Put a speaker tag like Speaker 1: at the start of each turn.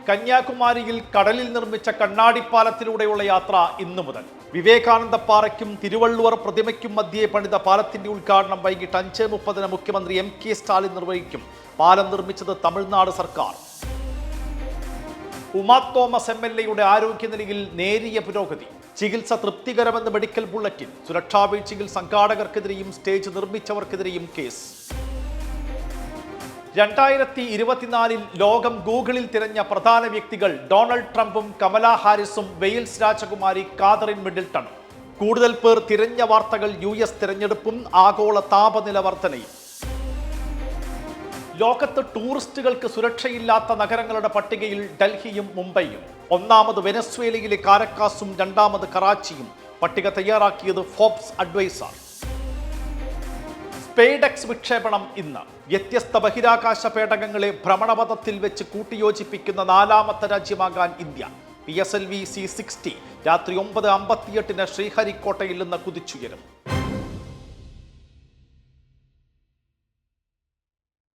Speaker 1: കന്യാകുമാരിയിൽ കടലിൽ നിർമ്മിച്ച കണ്ണാടിപ്പാലത്തിലൂടെയുള്ള യാത്ര ഇന്നു മുതൽ. വിവേകാനന്ദ പാറയ്ക്കും തിരുവള്ളുവർ പ്രതിമയ്ക്കും മധ്യേ പണിത പാലത്തിന്റെ ഉദ്ഘാടനം വൈകിട്ട് 5:30 മുഖ്യമന്ത്രി MK സ്റ്റാലിൻ നിർവഹിക്കും. പാലം നിർമ്മിച്ചത് തമിഴ്നാട് സർക്കാർ. ഉമാ തോമസ് MLAയുടെ ആരോഗ്യനിലയിൽ നേരിയ പുരോഗതി. ചികിത്സ തൃപ്തികരമെന്ന് മെഡിക്കൽ ബുള്ളറ്റിൻ. സുരക്ഷാ വീഴ്ചയിൽ സംഘാടകർക്കെതിരെയും സ്റ്റേജ് നിർമ്മിച്ചവർക്കെതിരെയും കേസ്. 2024 ലോകം ഗൂഗിളിൽ തിരഞ്ഞ പ്രധാന വ്യക്തികൾ ഡൊണാൾഡ് ട്രംപും കമലാ ഹാരിസും വെയിൽസ് രാജകുമാരി കാതറിൻ മിഡിൽട്ടൺ. കൂടുതൽ പേർ തിരഞ്ഞ വാർത്തകൾ US തിരഞ്ഞെടുപ്പും ആഗോള താപനില വർധനയും. ലോകത്ത് ടൂറിസ്റ്റുകൾക്ക് സുരക്ഷയില്ലാത്ത നഗരങ്ങളുടെ പട്ടികയിൽ ഡൽഹിയും മുംബൈയും. ഒന്നാമത് വെനസ്വേലയിലെ കാരക്കാസും രണ്ടാമത് കറാച്ചിയും. പട്ടിക തയ്യാറാക്കിയത് ഫോബ്സ് അഡ്വൈസർ. സ്പേഡെക്സ് വിക്ഷേപണം ഇന്ന്. വ്യത്യസ്ത ബഹിരാകാശ പേടകങ്ങളെ ഭ്രമണപഥത്തിൽ വെച്ച് കൂട്ടിയോജിപ്പിക്കുന്ന 4ാമത്തെ രാജ്യമാകാൻ ഇന്ത്യ. PSLV C-60 രാത്രി 9:58 ശ്രീഹരിക്കോട്ടയിൽ നിന്ന് കുതിച്ചുയരും.